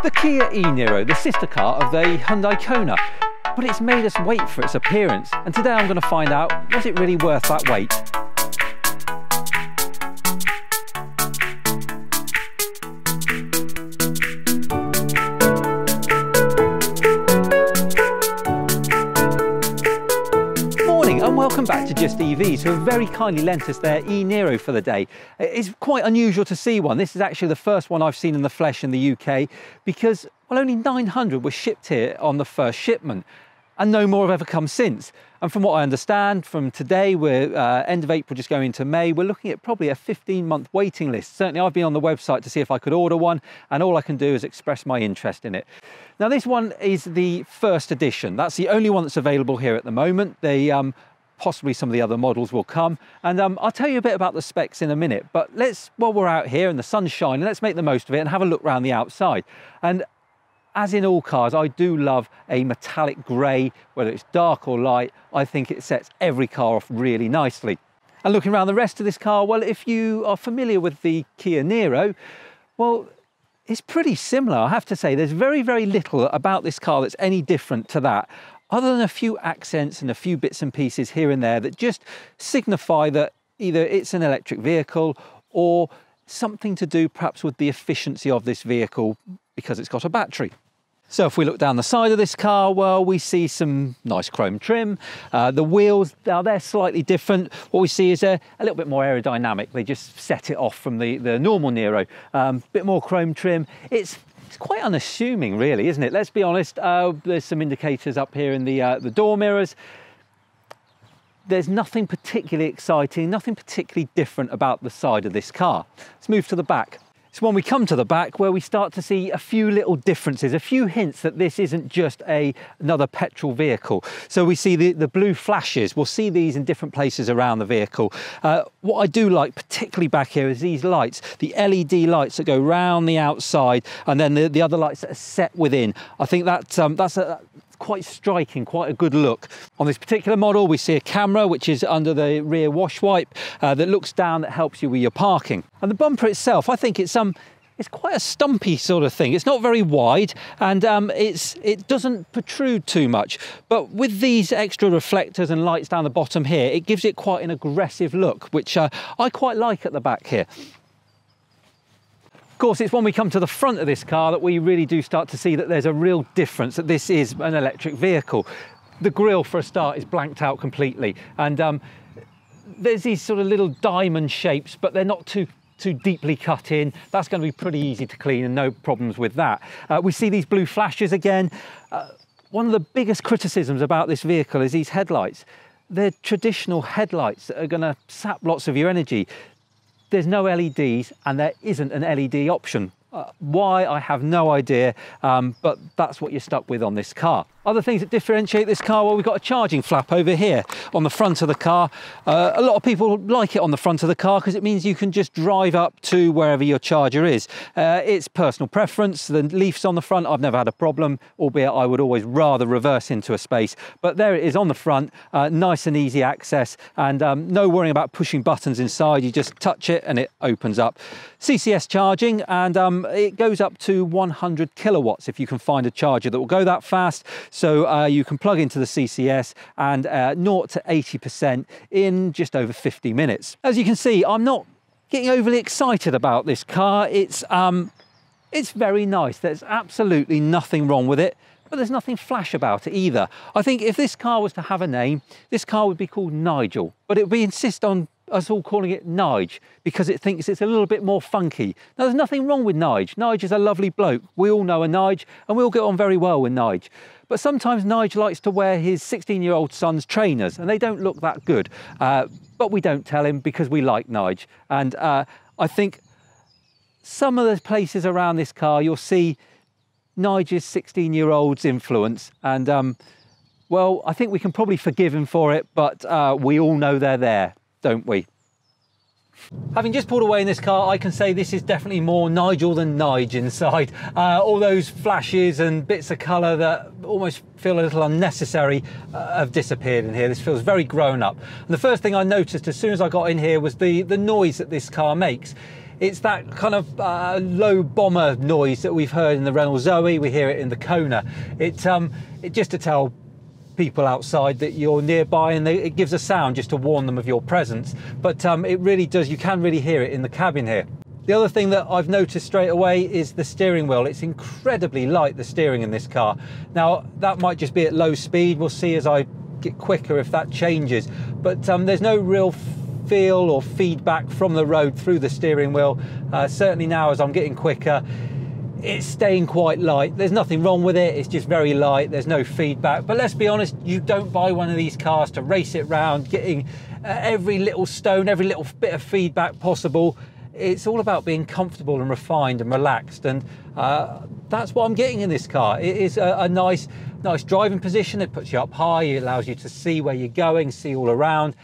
The Kia eNiro, the sister car of the Hyundai Kona. But it's made us wait for its appearance, and today I'm going to find out, was it really worth that wait? And welcome back to JustEVs, who have very kindly lent us their eNiro for the day. It's quite unusual to see one. This is actually the first one I've seen in the flesh in the UK because, well, only 900 were shipped here on the first shipment and no more have ever come since. And from what I understand, from today, we're end of April, just going into May, we're looking at probably a 15-month waiting list. Certainly I've been on the website to see if I could order one, and all I can do is express my interest in it. Now, this one is the first edition. That's the only one that's available here at the moment. Possibly some of the other models will come, and I'll tell you a bit about the specs in a minute, but while we're out here and the sun's shining, let's make the most of it and have a look around the outside. And as in all cars, I do love a metallic grey, whether it's dark or light. I think it sets every car off really nicely. And looking around the rest of this car, well, if you are familiar with the Kia Niro, well, it's pretty similar, I have to say. There's very, very little about this car that's any different to that, other than a few accents and a few bits and pieces here and there that just signify that either it's an electric vehicle or something to do perhaps with the efficiency of this vehicle because it's got a battery. So if we look down the side of this car, well, we see some nice chrome trim. The wheels, now they're slightly different. What we see is a little bit more aerodynamic. They just set it off from the normal Niro. Bit more chrome trim. It's quite unassuming, really, isn't it? Let's be honest. There's some indicators up here in the door mirrors. There's nothing particularly exciting, nothing particularly different about the side of this car. Let's move to the back. It's when we come to the back where we start to see a few little differences, a few hints that this isn't just another petrol vehicle. So we see the blue flashes. We'll see these in different places around the vehicle. What I do like particularly back here is these lights, the LED lights that go round the outside, and then the other lights that are set within. I think that's quite striking, quite a good look. On this particular model, we see a camera which is under the rear wash wipe that looks down, that helps you with your parking. And the bumper itself, I think it's quite a stumpy sort of thing. It's not very wide, and it doesn't protrude too much. But with these extra reflectors and lights down the bottom here, it gives it quite an aggressive look, which I quite like at the back here. Of course, it's when we come to the front of this car that we really do start to see that there's a real difference, that this is an electric vehicle. The grille, for a start, is blanked out completely, and there's these sort of little diamond shapes, but they're not too deeply cut in. That's going to be pretty easy to clean and no problems with that. We see these blue flashes again. One of the biggest criticisms about this vehicle is these headlights. They're traditional headlights that are going to sap lots of your energy. There's no LEDs and there isn't an LED option. Why, I have no idea, but that's what you're stuck with on this car. Other things that differentiate this car, well, we've got a charging flap over here on the front of the car. A lot of people like it on the front of the car because it means you can just drive up to wherever your charger is. It's personal preference. The leafs on the front, I've never had a problem, albeit I would always rather reverse into a space. But there it is on the front, nice and easy access, and no worrying about pushing buttons inside. You just touch it and it opens up. CCS charging, and it goes up to 100 kilowatts if you can find a charger that will go that fast. So you can plug into the CCS and 0 to 80% in just over 50 minutes. As you can see, I'm not getting overly excited about this car. It's very nice. There's absolutely nothing wrong with it, but there's nothing flash about it either. I think if this car was to have a name, this car would be called Nigel, but it would insist on us all calling it Nige because it thinks it's a little bit more funky. Now, there's nothing wrong with Nige. Nige is a lovely bloke. We all know a Nige, and we all get on very well with Nige. But sometimes Nige likes to wear his 16-year-old son's trainers, and they don't look that good. But we don't tell him because we like Nige. And I think some of the places around this car, you'll see Nige's 16-year-old's influence. And, well, I think we can probably forgive him for it, but we all know they're there, don't we? Having just pulled away in this car, I can say this is definitely more Nigel than Nige inside. All those flashes and bits of colour that almost feel a little unnecessary have disappeared in here. This feels very grown up. And the first thing I noticed as soon as I got in here was the noise that this car makes. It's that kind of low bomber noise that we've heard in the Renault Zoe, we hear it in the Kona. It just to tell people outside that you're nearby, and it gives a sound just to warn them of your presence. But it really does, you can really hear it in the cabin here. The other thing that I've noticed straight away is the steering wheel. It's incredibly light, the steering in this car. Now, that might just be at low speed. We'll see as I get quicker if that changes. But there's no real feel or feedback from the road through the steering wheel. Certainly now as I'm getting quicker, it's staying quite light. There's nothing wrong with it, it's just very light, there's no feedback. But let's be honest, you don't buy one of these cars to race it round, getting every little stone, every little bit of feedback possible. It's all about being comfortable and refined and relaxed, and that's what I'm getting in this car. It is a nice driving position. It puts you up high, it allows you to see where you're going, see all around.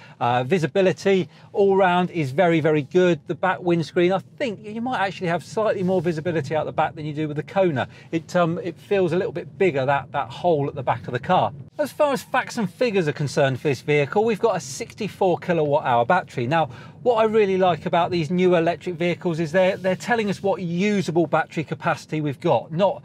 Visibility all round is very, very good. The back windscreen, I think you might actually have slightly more visibility out the back than you do with the Kona. It feels a little bit bigger, that hole at the back of the car. As far as facts and figures are concerned for this vehicle, we've got a 64 kilowatt hour battery. Now, what I really like about these new electric vehicles is they're telling us what usable battery capacity we've got, not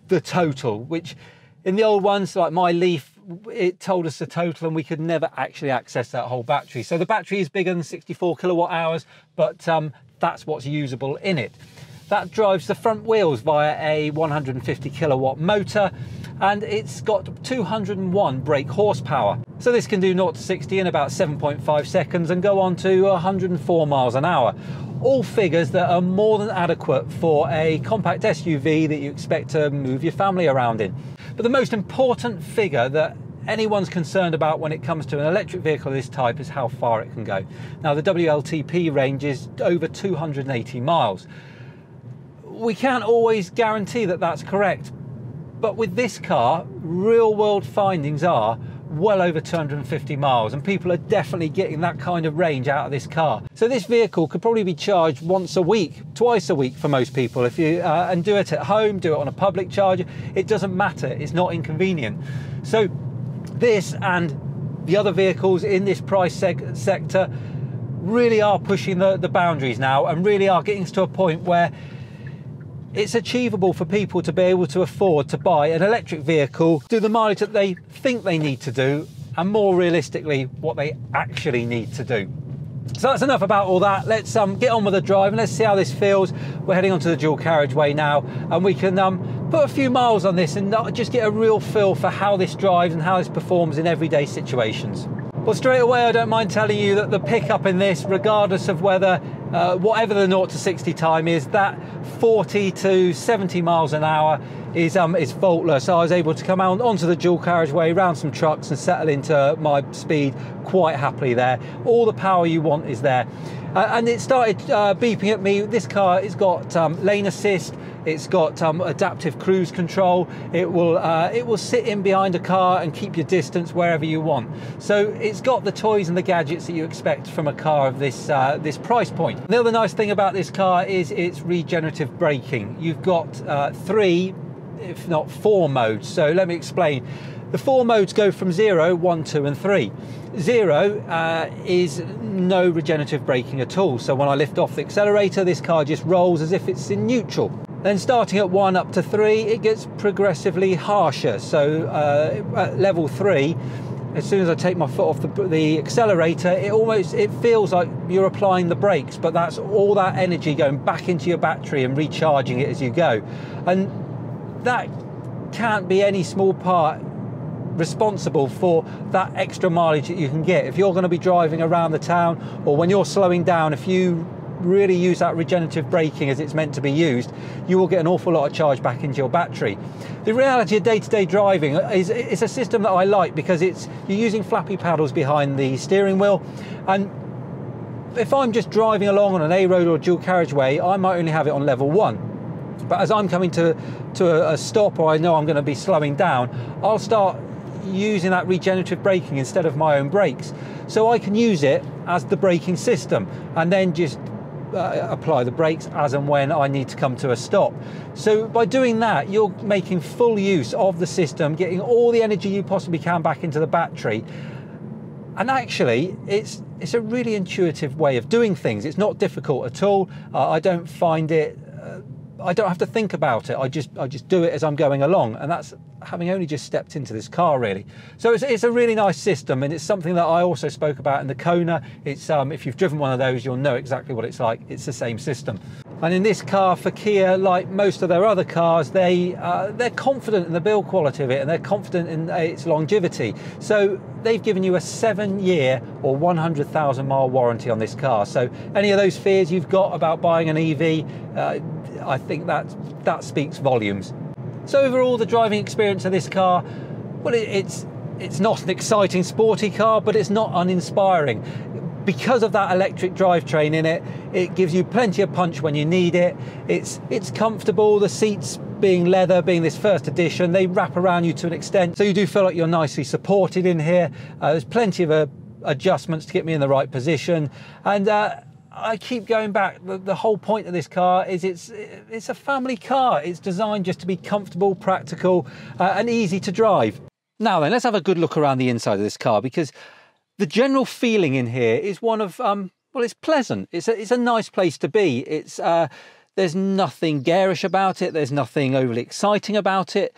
the total, which in the old ones, like my Leaf, it told us the total and we could never actually access that whole battery. So the battery is bigger than 64 kilowatt hours, but that's what's usable in it. That drives the front wheels via a 150 kilowatt motor, and it's got 201 brake horsepower. So this can do 0 to 60 in about 7.5 seconds and go on to 104 miles an hour. All figures that are more than adequate for a compact SUV that you expect to move your family around in. But the most important figure that anyone's concerned about when it comes to an electric vehicle of this type is how far it can go. Now, the WLTP range is over 280 miles. We can't always guarantee that that's correct, but with this car, real world findings are well over 250 miles, and people are definitely getting that kind of range out of this car. So this vehicle could probably be charged once a week, twice a week for most people, if you and do it at home, do it on a public charger. It doesn't matter, it's not inconvenient. So this and the other vehicles in this price sector really are pushing the boundaries now, and really are getting to a point where it's achievable for people to be able to afford to buy an electric vehicle, do the mileage that they think they need to do, and more realistically, what they actually need to do. So that's enough about all that. Let's get on with the drive and let's see how this feels. We're heading onto the dual carriageway now, and we can put a few miles on this and just get a real feel for how this drives and how this performs in everyday situations. Well, straight away, I don't mind telling you that the pickup in this, regardless of whether, whatever the 0 to 60 time is, that 40 to 70 miles an hour is faultless. I was able to come out onto the dual carriageway, around some trucks, and settle into my speed quite happily there. All the power you want is there. And it started beeping at me. This car has got lane assist. It's got adaptive cruise control. It will sit in behind a car and keep your distance wherever you want. So it's got the toys and the gadgets that you expect from a car of this price point. The other nice thing about this car is its regenerative braking. You've got 3, if not 4 modes. So let me explain. The 4 modes go from 0, 1, 2 and 3. 0 is no regenerative braking at all. So when I lift off the accelerator, this car just rolls as if it's in neutral. Then starting at 1 up to 3, it gets progressively harsher. So at level 3, as soon as I take my foot off the accelerator, it feels like you're applying the brakes, but that's all that energy going back into your battery and recharging it as you go. And that can't be any small part responsible for that extra mileage that you can get. If you're going to be driving around the town, or when you're slowing down, if you really use that regenerative braking as it's meant to be used, you will get an awful lot of charge back into your battery. The reality of day-to-day driving is it's a system that I like, because you're using flappy paddles behind the steering wheel, and if I'm just driving along on an A road or a dual carriageway, I might only have it on level 1. But as I'm coming to a stop, or I know I'm going to be slowing down, I'll start using that regenerative braking instead of my own brakes. So I can use it as the braking system, and then just apply the brakes as and when I need to come to a stop. So by doing that, you're making full use of the system, getting all the energy you possibly can back into the battery, And actually, it's a really intuitive way of doing things. It's not difficult at all. I don't find it, I don't have to think about it. I just do it as I'm going along, and that's having only just stepped into this car, really. So it's a really nice system, and it's something that I also spoke about in the Kona. It's if you've driven one of those, you'll know exactly what it's like. It's the same system. And in this car, for Kia, like most of their other cars, they're confident in the build quality of it, and they're confident in its longevity. So they've given you a 7-year or 100,000 mile warranty on this car. So any of those fears you've got about buying an EV, I think that speaks volumes. So overall, the driving experience of this car, well, it's not an exciting sporty car, but it's not uninspiring. Because of that electric drivetrain in it, it gives you plenty of punch when you need it. It's comfortable. The seats, being leather, being this first edition, they wrap around you to an extent, so you do feel like you're nicely supported in here. There's plenty of adjustments to get me in the right position, and I keep going back. The whole point of this car is it's a family car. It's designed just to be comfortable, practical, and easy to drive. Now then, let's have a good look around the inside of this car, because the general feeling in here is one of, well, it's pleasant. It's a nice place to be. There's nothing garish about it. There's nothing overly exciting about it,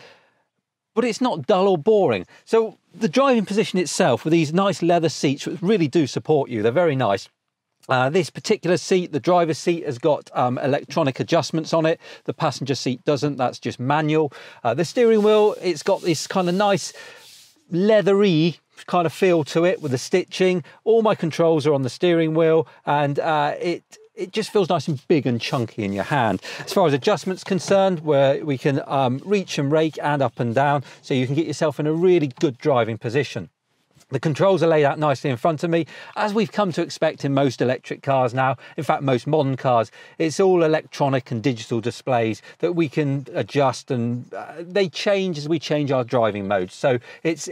but it's not dull or boring. So the driving position itself, with these nice leather seats, which really do support you, they're very nice. This particular seat, the driver's seat, has got electronic adjustments on it. The passenger seat doesn't, that's just manual. The steering wheel, it's got this kind of nice leathery kind of feel to it with the stitching. All my controls are on the steering wheel, and it just feels nice and big and chunky in your hand. As far as adjustments concerned, where we can reach and rake and up and down, so you can get yourself in a really good driving position. The controls are laid out nicely in front of me, as we've come to expect in most electric cars now. In fact, most modern cars, it's all electronic and digital displays that we can adjust, and they change as we change our driving modes. So it's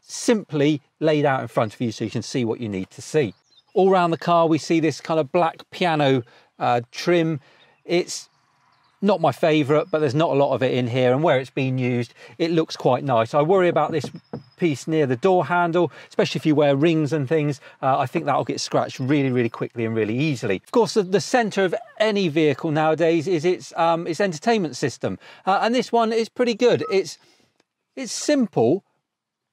simply laid out in front of you so you can see what you need to see. All around the car, we see this kind of black piano trim. It's not my favourite, but there's not a lot of it in here, and where it's been used, it looks quite nice. I worry about this piece near the door handle, especially if you wear rings and things. I think that'll get scratched really, really quickly and really easily. Of course, the centre of any vehicle nowadays is its entertainment system, and this one is pretty good. It's simple,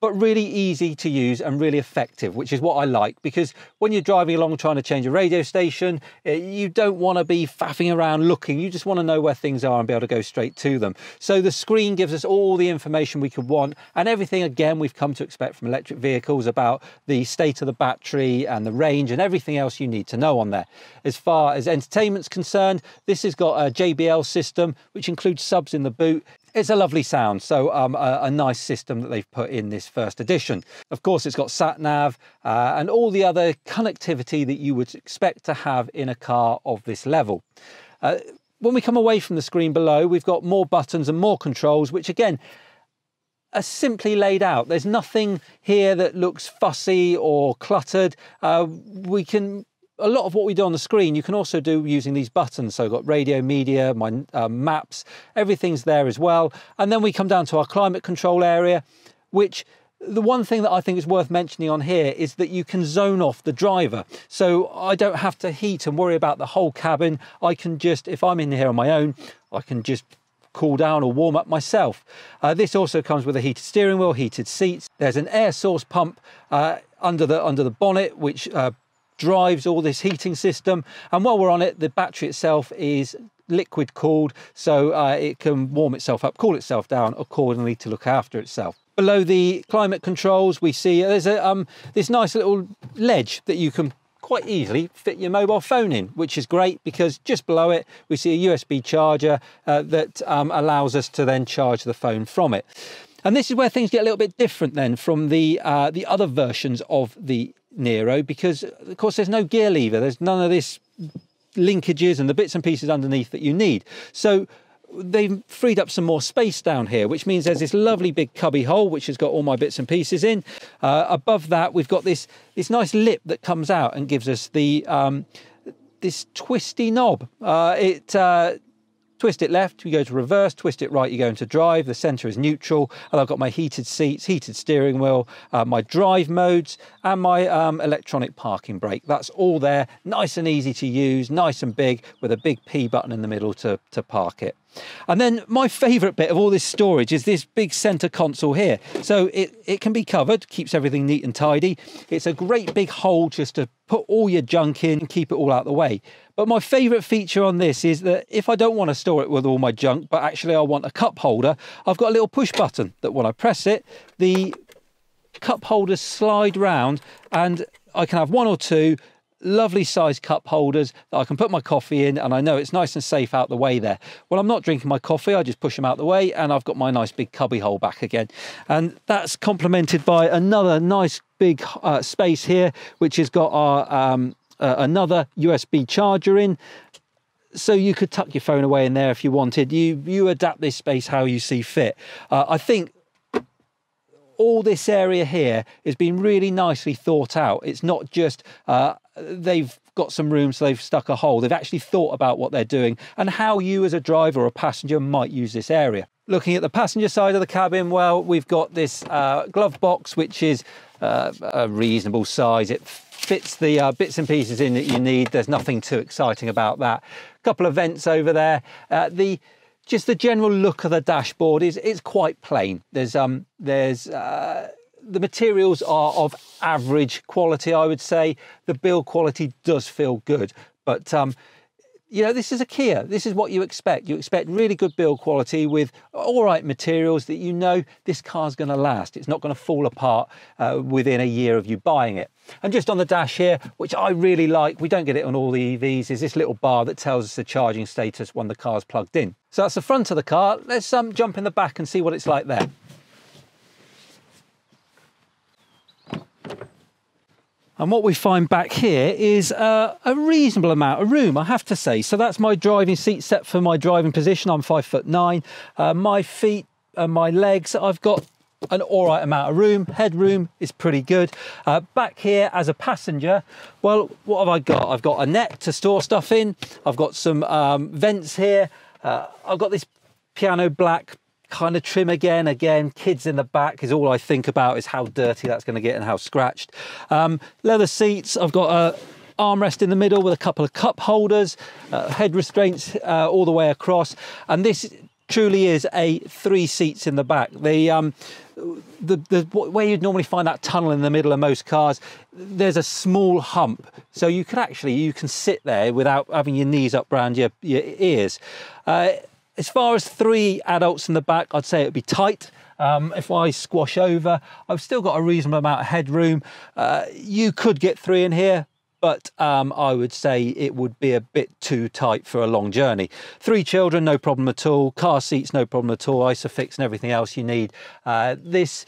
but really easy to use and really effective, which is what I like, because when you're driving along trying to change a radio station, you don't want to be faffing around looking. You just want to know where things are and be able to go straight to them. So the screen gives us all the information we could want, and everything, again, we've come to expect from electric vehicles about the state of the battery and the range and everything else you need to know on there. As far as entertainment's concerned, this has got a JBL system, which includes subs in the boot. It's a lovely sound, so a nice system that they've put in this first edition. Of course, it's got sat-nav and all the other connectivity that you would expect to have in a car of this level. When we come away from the screen below, we've got more buttons and more controls, which again are simply laid out. There's nothing here that looks fussy or cluttered. A lot of what we do on the screen, you can also do using these buttons. So I've got radio, media, my maps, everything's there as well. And then we come down to our climate control area, which the one thing that I think is worth mentioning on here is that you can zone off the driver. So I don't have to heat and worry about the whole cabin. I can just, if I'm in here on my own, I can just cool down or warm up myself. This also comes with a heated steering wheel, heated seats. There's an air source pump under the bonnet, which drives all this heating system, and while we're on it, the battery itself is liquid cooled, so it can warm itself up, cool itself down accordingly to look after itself. Below the climate controls, we see there's this nice little ledge that you can quite easily fit your mobile phone in, which is great, because just below it we see a USB charger that allows us to then charge the phone from it. And this is where things get a little bit different then from the other versions of the eNiro, because of course there's no gear lever, there's none of this linkages and the bits and pieces underneath that you need. So they've freed up some more space down here, which means there's this lovely big cubby hole which has got all my bits and pieces in. Above that, we've got this nice lip that comes out and gives us the this twisty knob. Twist it left, you go to reverse, twist it right, you go into drive, the centre is neutral, and I've got my heated seats, heated steering wheel, my drive modes, and my electronic parking brake. That's all there, nice and easy to use, nice and big, with a big P button in the middle to park it. And then my favourite bit of all this storage is this big centre console here. So it can be covered, keeps everything neat and tidy. It's a great big hole just to put all your junk in and keep it all out of the way. But my favourite feature on this is that if I don't want to store it with all my junk, but actually I want a cup holder, I've got a little push button that when I press it, the cup holders slide round and I can have one or two lovely sized cup holders that I can put my coffee in, and I know it's nice and safe out the way there. When I'm not drinking my coffee, I just push them out the way and I've got my nice big cubby hole back again. And that's complemented by another nice big space here, which has got our another USB charger in. So you could tuck your phone away in there if you wanted. You adapt this space how you see fit. I think all this area here has been really nicely thought out. It's not just they've got some room so they've stuck a hole. They've actually thought about what they're doing and how you as a driver or a passenger might use this area. Looking at the passenger side of the cabin, well, we've got this glove box, which is a reasonable size. It fits the bits and pieces in that you need. There's nothing too exciting about that. A couple of vents over there. Just the general look of the dashboard is quite plain. The materials are of average quality, I would say. The build quality does feel good, but you know, this is a Kia. This is what you expect. You expect really good build quality with all right materials that you know this car's going to last. It's not going to fall apart within a year of you buying it. And just on the dash here, which I really like, we don't get it on all the EVs, is this little bar that tells us the charging status when the car's plugged in. So that's the front of the car. Let's jump in the back and see what it's like there. And what we find back here is a reasonable amount of room, I have to say. So that's my driving seat set for my driving position. I'm 5'9". My feet and my legs, I've got an all right amount of room. Headroom is pretty good. Back here as a passenger, well, what have I got? I've got a net to store stuff in. I've got some vents here. I've got this piano black kind of trim again, kids in the back is all I think about, is how dirty that's going to get and how scratched. Leather seats, I've got a armrest in the middle with a couple of cup holders, head restraints all the way across, and this truly is a 3 seats in the back. The where you'd normally find that tunnel in the middle of most cars, there's a small hump, so you can sit there without having your knees up around your ears. As far as 3 adults in the back, I'd say it'd be tight. If I squash over, I've still got a reasonable amount of headroom. You could get 3 in here, but I would say it would be a bit too tight for a long journey. 3 children, no problem at all. Car seats, no problem at all. Isofix and everything else you need. This,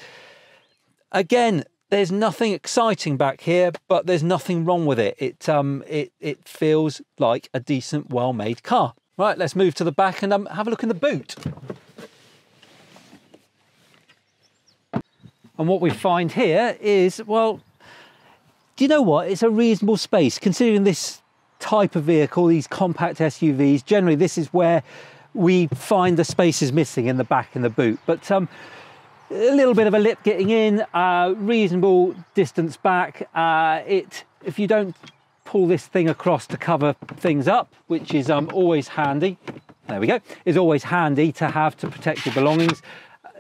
again, there's nothing exciting back here, but there's nothing wrong with it. It feels like a decent, well-made car. Right, let's move to the back and have a look in the boot. And what we find here is, well, do you know what? It's a reasonable space considering this type of vehicle, these compact SUVs. Generally, this is where we find the space is missing in the back in the boot. But a little bit of a lip getting in, reasonable distance back. If you don't pull this thing across to cover things up, which is always handy. There we go. Is always handy to have to protect your belongings.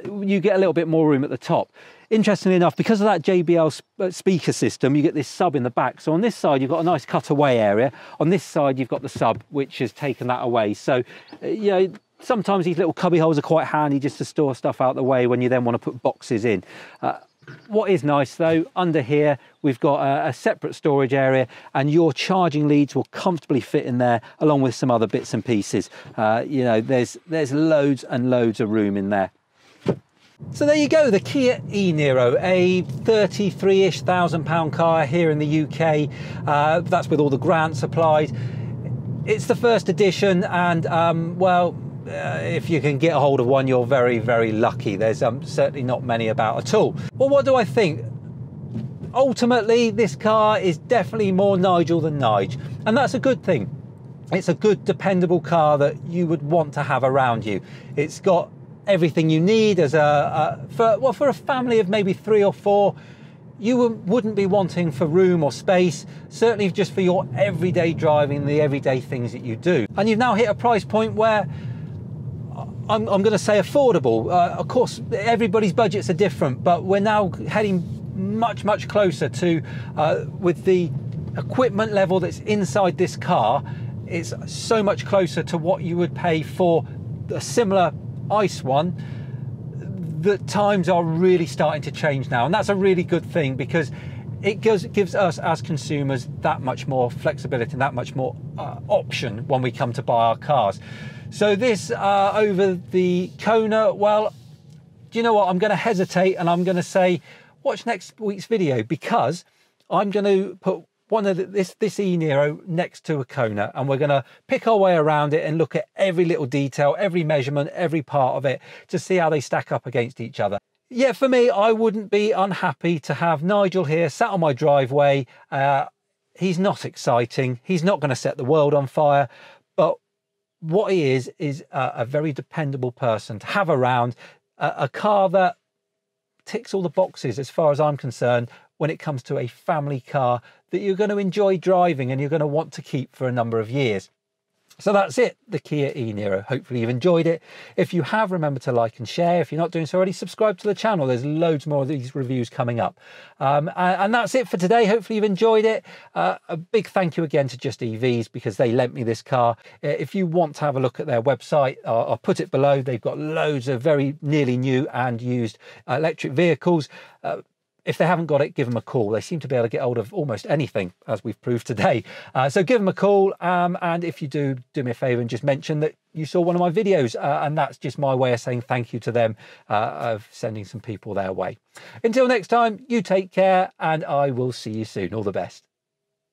You get a little bit more room at the top. Interestingly enough, because of that JBL speaker system, you get this sub in the back. So on this side, you've got a nice cutaway area. On this side, you've got the sub, which has taken that away. So, you know, sometimes these little cubby holes are quite handy just to store stuff out the way when you then want to put boxes in. What is nice though, under here we've got a separate storage area, and your charging leads will comfortably fit in there along with some other bits and pieces. You know, there's loads and loads of room in there. So there you go, the Kia eNiro, a 33-ish £1,000 car here in the UK. That's with all the grants applied. It's the first edition, and well, if you can get a hold of one, you're very, very lucky. There's certainly not many about at all. Well, what do I think? Ultimately, this car is definitely more Nigel than Nige, and that's a good thing. it's a good, dependable car that you would want to have around you. It's got everything you need as for a family of maybe 3 or 4. You wouldn't be wanting for room or space, certainly just for your everyday driving, the everyday things that you do. And you've now hit a price point where I'm going to say affordable. Of course, everybody's budgets are different, but we're now heading much, much closer to, with the equipment level that's inside this car, it's so much closer to what you would pay for a similar ICE one. The times are really starting to change now, and that's a really good thing, because it gives us as consumers that much more flexibility and that much more option when we come to buy our cars. So this over the Kona, well, do you know what? I'm going to hesitate, and I'm going to say watch next week's video, because I'm going to put one of this eNiro next to a Kona, and we're going to pick our way around it and look at every little detail, every measurement, every part of it, to see how they stack up against each other. Yeah, for me, I wouldn't be unhappy to have Nigel here sat on my driveway. He's not exciting, he's not going to set the world on fire, but what he is a very dependable person to have around, a car that ticks all the boxes as far as I'm concerned when it comes to a family car that you're going to enjoy driving and you're going to want to keep for a number of years. So that's it, the Kia eNiro. Hopefully you've enjoyed it. If you have, remember to like and share. If you're not doing so already, subscribe to the channel. There's loads more of these reviews coming up. And that's it for today. Hopefully you've enjoyed it. A big thank you again to JustEVs, because they lent me this car. If you want to have a look at their website, I'll put it below. They've got loads of very nearly new and used electric vehicles. If they haven't got it, give them a call. They seem to be able to get hold of almost anything, as we've proved today. So give them a call. And if you do me a favor and just mention that you saw one of my videos. And that's just my way of saying thank you to them, of sending some people their way. Until next time, you take care, and I will see you soon. All the best.